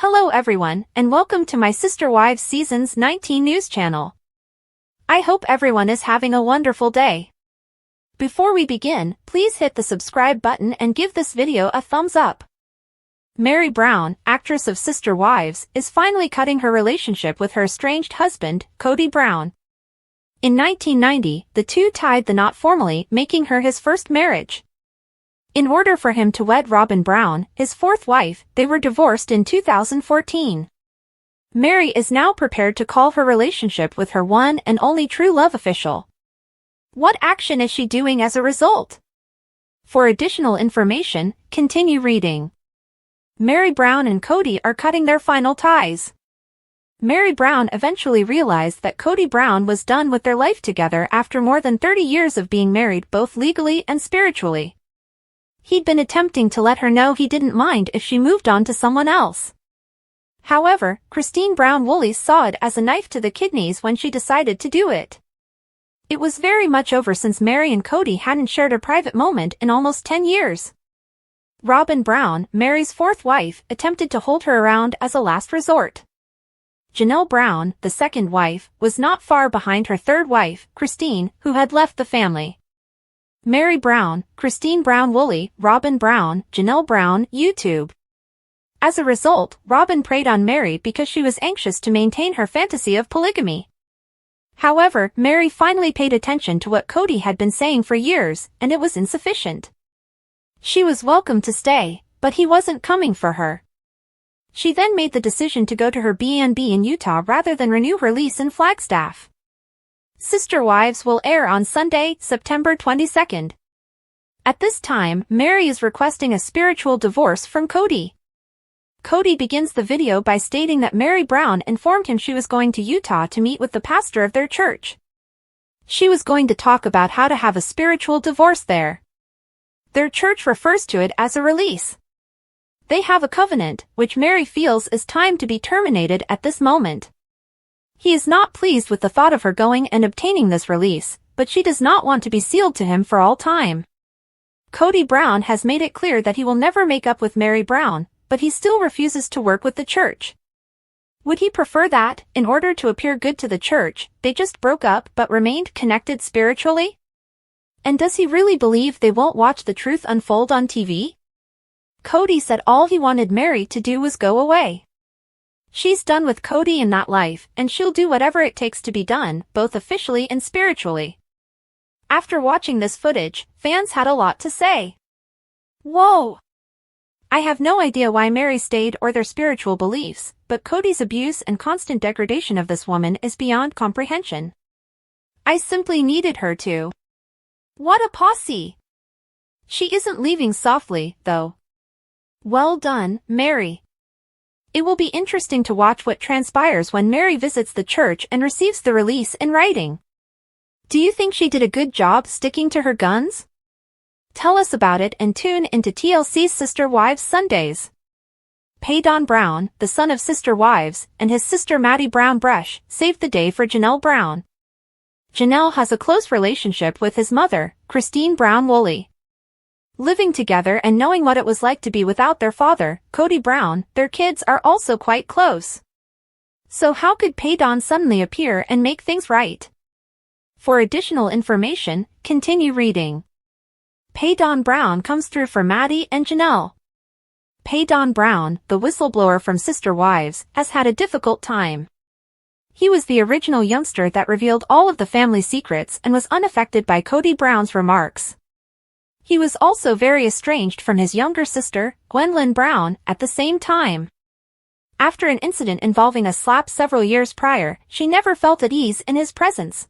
Hello everyone, and welcome to my Sister Wives Seasons 19 news channel. I hope everyone is having a wonderful day. Before we begin, please hit the subscribe button and give this video a thumbs up. Meri Brown, actress of Sister Wives, is finally cutting her relationship with her estranged husband, Kody Brown. In 1990, the two tied the knot formally, making her his first marriage. In order for him to wed Robin Brown, his fourth wife, they were divorced in 2014. Meri is now prepared to call her relationship with her one and only true love official. What action is she doing as a result? For additional information, continue reading. Meri Brown and Kody are cutting their final ties. Meri Brown eventually realized that Kody Brown was done with their life together after more than 30 years of being married both legally and spiritually. He'd been attempting to let her know he didn't mind if she moved on to someone else. However, Christine Brown Woolley saw it as a knife to the kidneys when she decided to do it. It was very much over since Meri and Kody hadn't shared a private moment in almost 10 years. Robin Brown, Meri's fourth wife, attempted to hold her around as a last resort. Janelle Brown, the second wife, was not far behind her third wife, Christine, who had left the family. Meri Brown, Christine Brown Woolley, Robin Brown, Janelle Brown, YouTube. As a result, Robin preyed on Meri because she was anxious to maintain her fantasy of polygamy. However, Meri finally paid attention to what Kody had been saying for years, and it was insufficient. She was welcome to stay, but he wasn't coming for her. She then made the decision to go to her B&B in Utah rather than renew her lease in Flagstaff. Sister Wives will air on Sunday, September 22nd. At this time, Meri is requesting a spiritual divorce from Kody. Kody begins the video by stating that Meri Brown informed him she was going to Utah to meet with the pastor of their church. She was going to talk about how to have a spiritual divorce there. Their church refers to it as a release. They have a covenant, which Meri feels is time to be terminated at this moment. He is not pleased with the thought of her going and obtaining this release, but she does not want to be sealed to him for all time. Kody Brown has made it clear that he will never make up with Meri Brown, but he still refuses to work with the church. Would he prefer that, in order to appear good to the church, they just broke up but remained connected spiritually? And does he really believe they won't watch the truth unfold on TV? Kody said all he wanted Meri to do was go away. She's done with Kody in that life, and she'll do whatever it takes to be done, both officially and spiritually. After watching this footage, fans had a lot to say. Whoa! I have no idea why Meri stayed or their spiritual beliefs, but Kody's abuse and constant degradation of this woman is beyond comprehension. I simply needed her to. What a posse! She isn't leaving softly, though. Well done, Meri. It will be interesting to watch what transpires when Meri visits the church and receives the release in writing. Do you think she did a good job sticking to her guns? Tell us about it and tune into TLC's Sister Wives Sundays. Paedon Brown, the son of Sister Wives, and his sister Maddie Brown Brush, saved the day for Janelle Brown. Janelle has a close relationship with his mother, Christine Brown Woolley. Living together and knowing what it was like to be without their father, Kody Brown, their kids are also quite close. So how could Paedon suddenly appear and make things right? For additional information, continue reading. Paedon Brown comes through for Maddie and Janelle. Paedon Brown, the whistleblower from Sister Wives, has had a difficult time. He was the original youngster that revealed all of the family secrets and was unaffected by Kody Brown's remarks. He was also very estranged from his younger sister, Gwendolyn Brown, at the same time. After an incident involving a slap several years prior, she never felt at ease in his presence.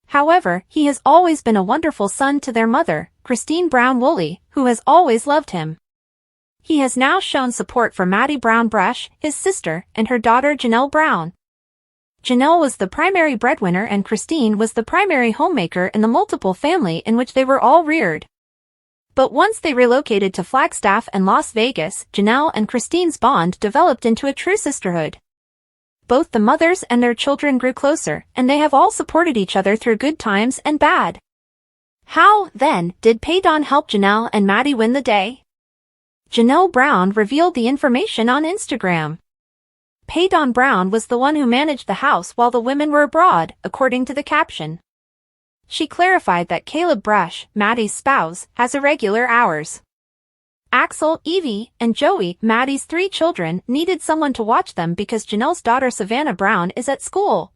However, he has always been a wonderful son to their mother, Christine Brown Woolley, who has always loved him. He has now shown support for Maddie Brown Brush, his sister, and her daughter Janelle Brown. Janelle was the primary breadwinner and Christine was the primary homemaker in the multiple family in which they were all reared. But once they relocated to Flagstaff and Las Vegas, Janelle and Christine's bond developed into a true sisterhood. Both the mothers and their children grew closer, and they have all supported each other through good times and bad. How, then, did Paedon help Janelle and Maddie win the day? Janelle Brown revealed the information on Instagram. Paedon Brown was the one who managed the house while the women were abroad, according to the caption. She clarified that Caleb Brush, Maddie's spouse, has irregular hours. Axel, Evie, and Joey, Maddie's 3 children, needed someone to watch them because Janelle's daughter Savannah Brown is at school.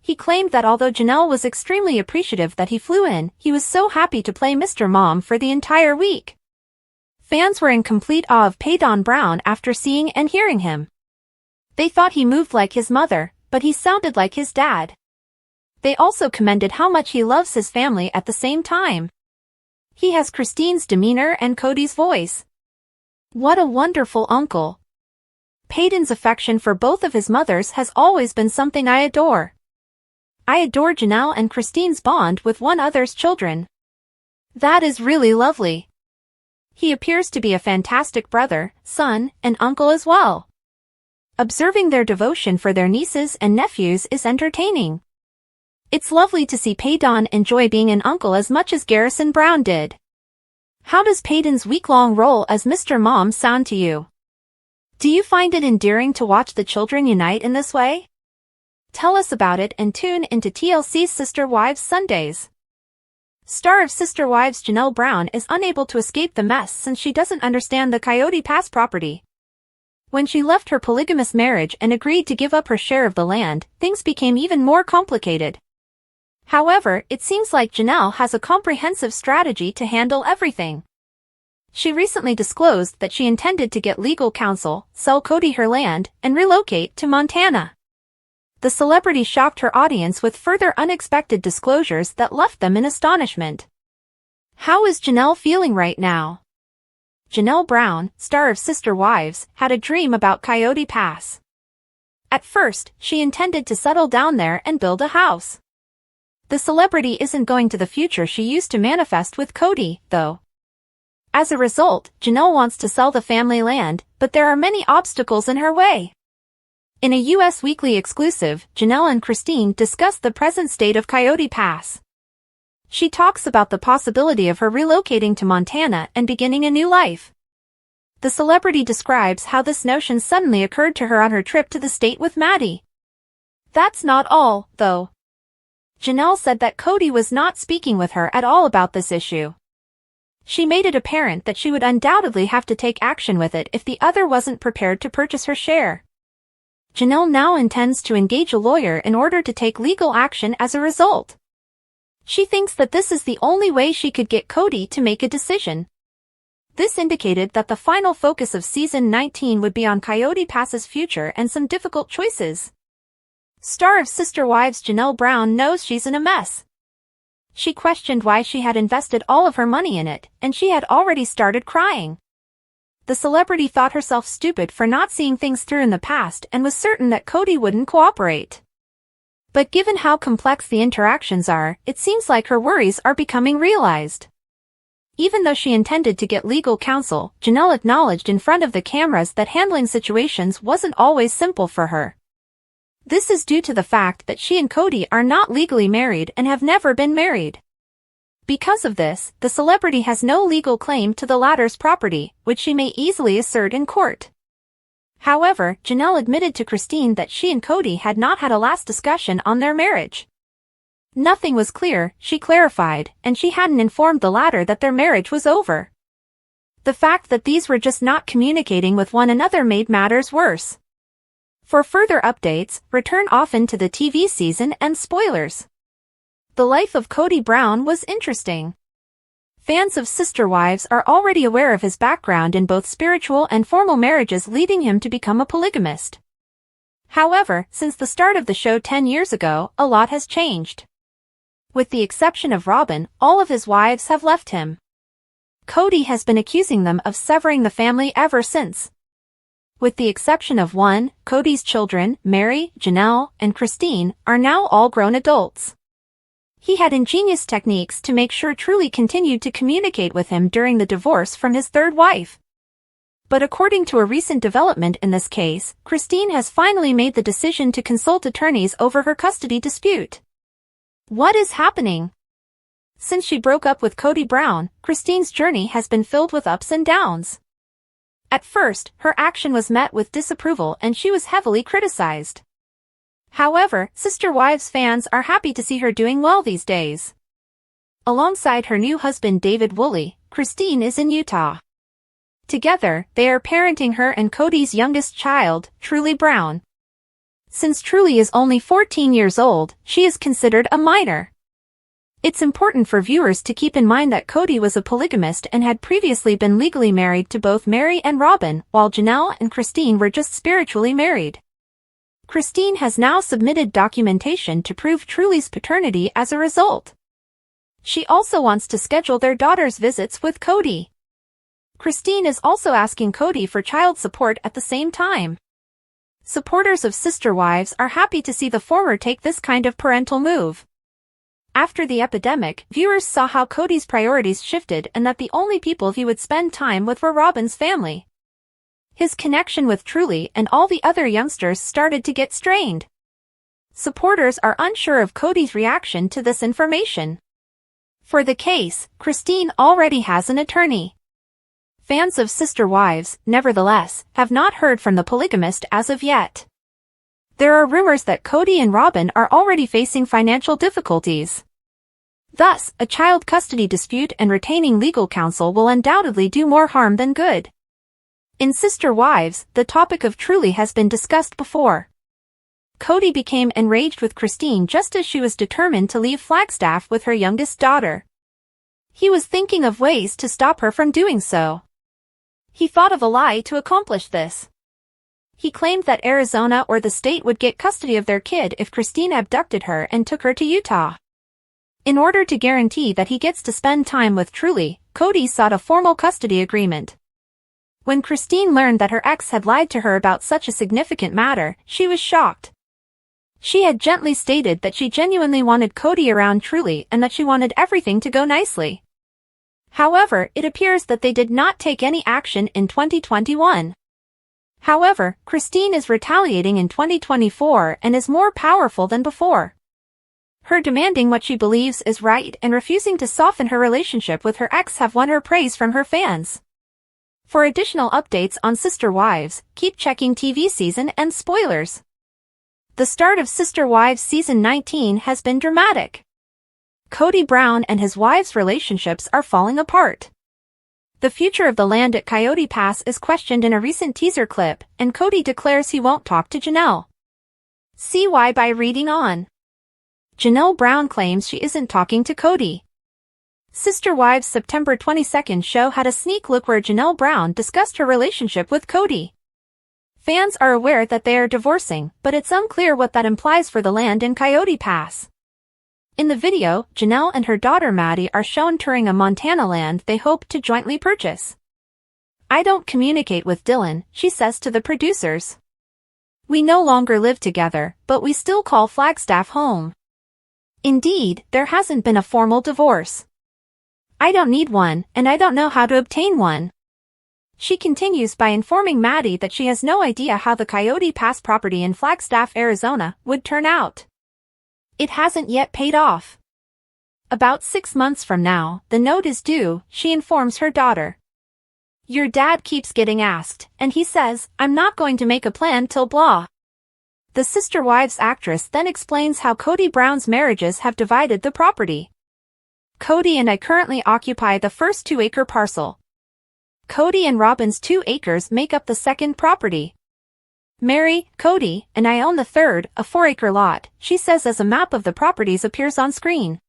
He claimed that although Janelle was extremely appreciative that he flew in, he was so happy to play Mr. Mom for the entire week. Fans were in complete awe of Paedon Brown after seeing and hearing him. They thought he moved like his mother, but he sounded like his dad. They also commended how much he loves his family at the same time. He has Christine's demeanor and Kody's voice. What a wonderful uncle. Paedon's affection for both of his mothers has always been something I adore. I adore Janelle and Christine's bond with one another's children. That is really lovely. He appears to be a fantastic brother, son, and uncle as well. Observing their devotion for their nieces and nephews is entertaining. It's lovely to see Paedon enjoy being an uncle as much as Garrison Brown did. How does Paedon's week-long role as Mr. Mom sound to you? Do you find it endearing to watch the children unite in this way? Tell us about it and tune into TLC's Sister Wives Sundays. Star of Sister Wives Janelle Brown is unable to escape the mess since she doesn't understand the Kody Pass property. When she left her polygamous marriage and agreed to give up her share of the land, things became even more complicated. However, it seems like Janelle has a comprehensive strategy to handle everything. She recently disclosed that she intended to get legal counsel, sell Kody her land, and relocate to Montana. The celebrity shocked her audience with further unexpected disclosures that left them in astonishment. How is Janelle feeling right now? Janelle Brown, star of Sister Wives, had a dream about Kody Pass. At first, she intended to settle down there and build a house. The celebrity isn't going to the future she used to manifest with Kody, though. As a result, Janelle wants to sell the family land, but there are many obstacles in her way. In a U.S. Weekly exclusive, Janelle and Christine discuss the present state of Kody Pass. She talks about the possibility of her relocating to Montana and beginning a new life. The celebrity describes how this notion suddenly occurred to her on her trip to the state with Maddie. That's not all, though. Janelle said that Kody was not speaking with her at all about this issue. She made it apparent that she would undoubtedly have to take action with it if the other wasn't prepared to purchase her share. Janelle now intends to engage a lawyer in order to take legal action as a result. She thinks that this is the only way she could get Kody to make a decision. This indicated that the final focus of season 19 would be on Kody Pass's future and some difficult choices. Star of Sister Wives Janelle Brown knows she's in a mess. She questioned why she had invested all of her money in it, and she had already started crying. The celebrity thought herself stupid for not seeing things through in the past and was certain that Kody wouldn't cooperate. But given how complex the interactions are, it seems like her worries are becoming realized. Even though she intended to get legal counsel, Janelle acknowledged in front of the cameras that handling situations wasn't always simple for her. This is due to the fact that she and Kody are not legally married and have never been married. Because of this, the celebrity has no legal claim to the latter's property, which she may easily assert in court. However, Janelle admitted to Christine that she and Kody had not had a last discussion on their marriage. Nothing was clear, she clarified, and she hadn't informed the latter that their marriage was over. The fact that these were just not communicating with one another made matters worse. For further updates, return often to the TV season and spoilers. The life of Kody Brown was interesting. Fans of Sister Wives are already aware of his background in both spiritual and formal marriages, leading him to become a polygamist. However, since the start of the show 10 years ago, a lot has changed. With the exception of Robin, all of his wives have left him. Kody has been accusing them of severing the family ever since. With the exception of one, Kody's children, Meri, Janelle, and Christine, are now all grown adults. He had ingenious techniques to make sure Truly continued to communicate with him during the divorce from his third wife. But according to a recent development in this case, Christine has finally made the decision to consult attorneys over her custody dispute. What is happening? Since she broke up with Kody Brown, Christine's journey has been filled with ups and downs. At first, her action was met with disapproval and she was heavily criticized. However, Sister Wives fans are happy to see her doing well these days. Alongside her new husband David Woolley, Christine is in Utah. Together, they are parenting her and Kody's youngest child, Truly Brown. Since Truly is only 14 years old, she is considered a minor. It's important for viewers to keep in mind that Kody was a polygamist and had previously been legally married to both Meri and Robin, while Janelle and Christine were just spiritually married. Christine has now submitted documentation to prove Truly's paternity as a result. She also wants to schedule their daughter's visits with Kody. Christine is also asking Kody for child support at the same time. Supporters of Sister Wives are happy to see the former take this kind of parental move. After the epidemic, viewers saw how Kody's priorities shifted and that the only people he would spend time with were Robin's family. His connection with Truly and all the other youngsters started to get strained. Supporters are unsure of Kody's reaction to this information. For the case, Christine already has an attorney. Fans of Sister Wives, nevertheless, have not heard from the polygamist as of yet. There are rumors that Kody and Robin are already facing financial difficulties. Thus, a child custody dispute and retaining legal counsel will undoubtedly do more harm than good. In Sister Wives, the topic of Truly has been discussed before. Kody became enraged with Christine just as she was determined to leave Flagstaff with her youngest daughter. He was thinking of ways to stop her from doing so. He thought of a lie to accomplish this. He claimed that Arizona or the state would get custody of their kid if Christine abducted her and took her to Utah. In order to guarantee that he gets to spend time with Truly, Kody sought a formal custody agreement. When Christine learned that her ex had lied to her about such a significant matter, she was shocked. She had gently stated that she genuinely wanted Kody around Truly and that she wanted everything to go nicely. However, it appears that they did not take any action in 2021. However, Christine is retaliating in 2024 and is more powerful than before. Her demanding what she believes is right and refusing to soften her relationship with her ex have won her praise from her fans. For additional updates on Sister Wives, keep checking TV season and spoilers. The start of Sister Wives Season 19 has been dramatic. Kody Brown and his wife's relationships are falling apart. The future of the land at Coyote Pass is questioned in a recent teaser clip, and Kody declares he won't talk to Janelle. See why by reading on. Janelle Brown claims she isn't talking to Kody. Sister Wives' September 22 show had a sneak look where Janelle Brown discussed her relationship with Kody. Fans are aware that they are divorcing, but it's unclear what that implies for the land in Coyote Pass. In the video, Janelle and her daughter Maddie are shown touring a Montana land they hope to jointly purchase. "I don't communicate with Dylan," she says to the producers. "We no longer live together, but we still call Flagstaff home. Indeed, there hasn't been a formal divorce. I don't need one, and I don't know how to obtain one." She continues by informing Maddie that she has no idea how the Coyote Pass property in Flagstaff, Arizona, would turn out. It hasn't yet paid off. About 6 months from now, the note is due, she informs her daughter. "Your dad keeps getting asked, and he says, I'm not going to make a plan till blah." The Sister Wives actress then explains how Kody Brown's marriages have divided the property. "Kody and I currently occupy the first 2-acre parcel. Kody and Robin's 2 acres make up the second property. Meri, Kody, and I own the third, a 4-acre lot," she says as a map of the properties appears on screen.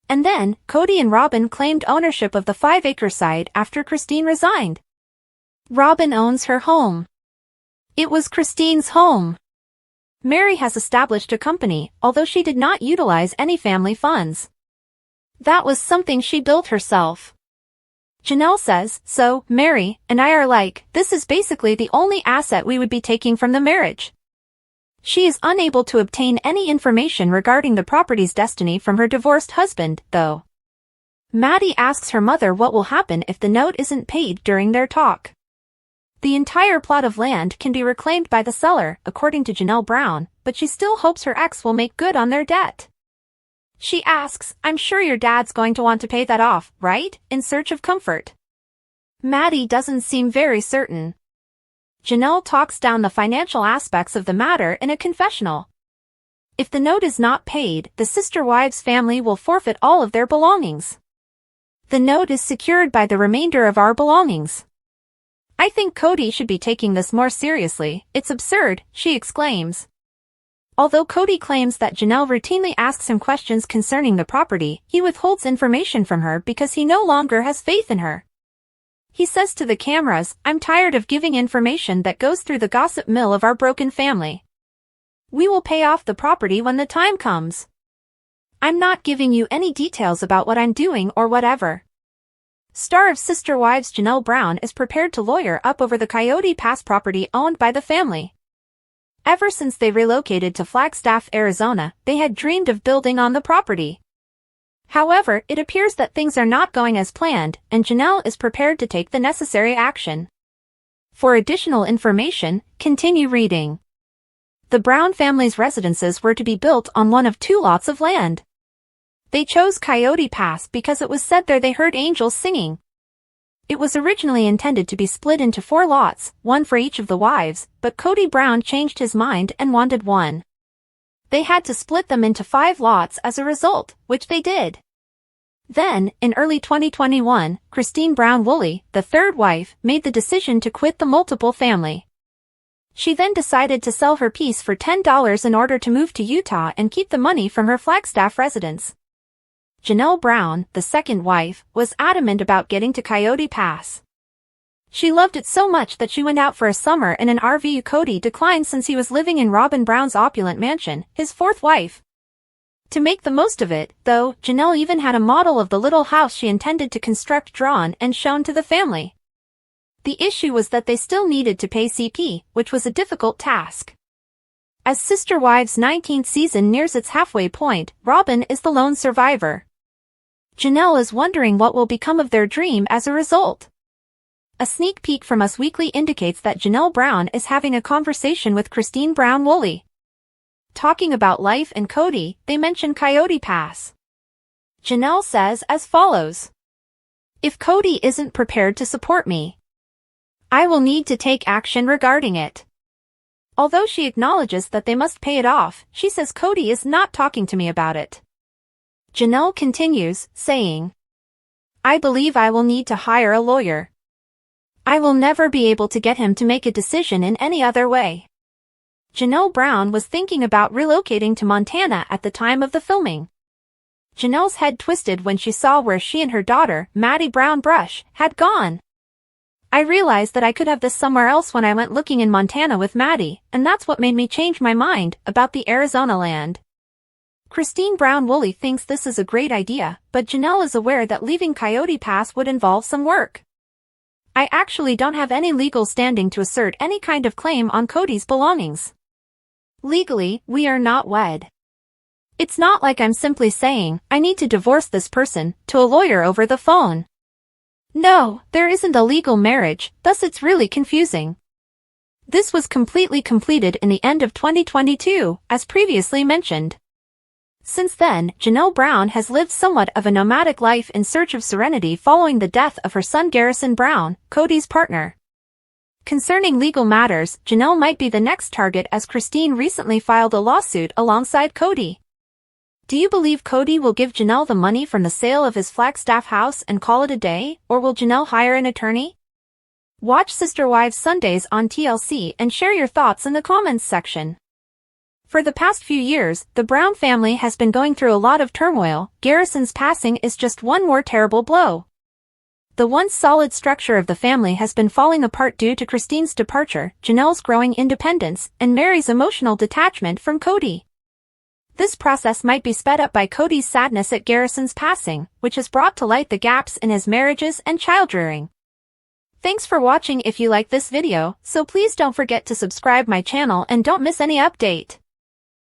And then, Kody and Robin claimed ownership of the 5-acre side after Christine resigned. Robin owns her home. It was Christine's home. Meri has established a company, although she did not utilize any family funds. That was something she built herself. Janelle says, "So, Meri and I are like, this is basically the only asset we would be taking from the marriage." She is unable to obtain any information regarding the property's destiny from her divorced husband, though. Maddie asks her mother what will happen if the note isn't paid during their talk. The entire plot of land can be reclaimed by the seller, according to Janelle Brown, but she still hopes her ex will make good on their debt. She asks, "I'm sure your dad's going to want to pay that off, right?" in search of comfort. Maddie doesn't seem very certain. Janelle talks down the financial aspects of the matter in a confessional. If the note is not paid, the sister wives' family will forfeit all of their belongings. The note is secured by the remainder of our belongings. I think Kody should be taking this more seriously. It's absurd, she exclaims. Although Kody claims that Janelle routinely asks him questions concerning the property, he withholds information from her because he no longer has faith in her. He says to the cameras, "I'm tired of giving information that goes through the gossip mill of our broken family. We will pay off the property when the time comes. I'm not giving you any details about what I'm doing or whatever." Star of Sister Wives Janelle Brown is prepared to lawyer up over the Kody Pass property owned by the family. Ever since they relocated to Flagstaff, Arizona, they had dreamed of building on the property. However, it appears that things are not going as planned, and Janelle is prepared to take the necessary action. For additional information, continue reading. The Brown family's residences were to be built on one of 2 lots of land. They chose Kody Pass because it was said there they heard angels singing. It was originally intended to be split into 4 lots, 1 for each of the wives, but Kody Brown changed his mind and wanted 1. They had to split them into 5 lots as a result, which they did. Then, in early 2021, Christine Brown Woolley, the 3rd wife, made the decision to quit the multiple family. She then decided to sell her piece for $10 in order to move to Utah and keep the money from her Flagstaff residence. Janelle Brown, the 2nd wife, was adamant about getting to Kody Pass. She loved it so much that she went out for a summer in an RV. Kody declined since he was living in Robin Brown's opulent mansion, his 4th wife. To make the most of it, though, Janelle even had a model of the little house she intended to construct drawn and shown to the family. The issue was that they still needed to pay CP, which was a difficult task. As Sister Wives' 19th season nears its halfway point, Robin is the lone survivor. Janelle is wondering what will become of their dream as a result. A sneak peek from Us Weekly indicates that Janelle Brown is having a conversation with Christine Brown Woolley. Talking about life and Kody, they mention Kody Pass. Janelle says as follows: "If Kody isn't prepared to support me, I will need to take action regarding it." Although she acknowledges that they must pay it off, she says Kody is not talking to me about it. Janelle continues, saying, "I believe I will need to hire a lawyer. I will never be able to get him to make a decision in any other way." Janelle Brown was thinking about relocating to Montana at the time of the filming. Janelle's head twisted when she saw where she and her daughter, Maddie Brown Brush, had gone. "I realized that I could have this somewhere else when I went looking in Montana with Maddie, and that's what made me change my mind about the Arizona land." Christine Brown Woolley thinks this is a great idea, but Janelle is aware that leaving Kody Pass would involve some work. "I actually don't have any legal standing to assert any kind of claim on Kody's belongings. Legally, we are not wed. It's not like I'm simply saying, I need to divorce this person, to a lawyer over the phone. No, there isn't a legal marriage, thus it's really confusing." This was completely completed in the end of 2022, as previously mentioned. Since then, Janelle Brown has lived somewhat of a nomadic life in search of serenity following the death of her son Garrison Brown, Kody's partner. Concerning legal matters, Janelle might be the next target as Christine recently filed a lawsuit alongside Kody. Do you believe Kody will give Janelle the money from the sale of his Flagstaff house and call it a day, or will Janelle hire an attorney? Watch Sister Wives Sundays on TLC and share your thoughts in the comments section. For the past few years, the Brown family has been going through a lot of turmoil. Garrison's passing is just one more terrible blow. The once solid structure of the family has been falling apart due to Christine's departure, Janelle's growing independence, and Meri's emotional detachment from Kody. This process might be sped up by Kody's sadness at Garrison's passing, which has brought to light the gaps in his marriages and child-rearing. Thanks for watching. If you like this video, so please don't forget to subscribe my channel and don't miss any update.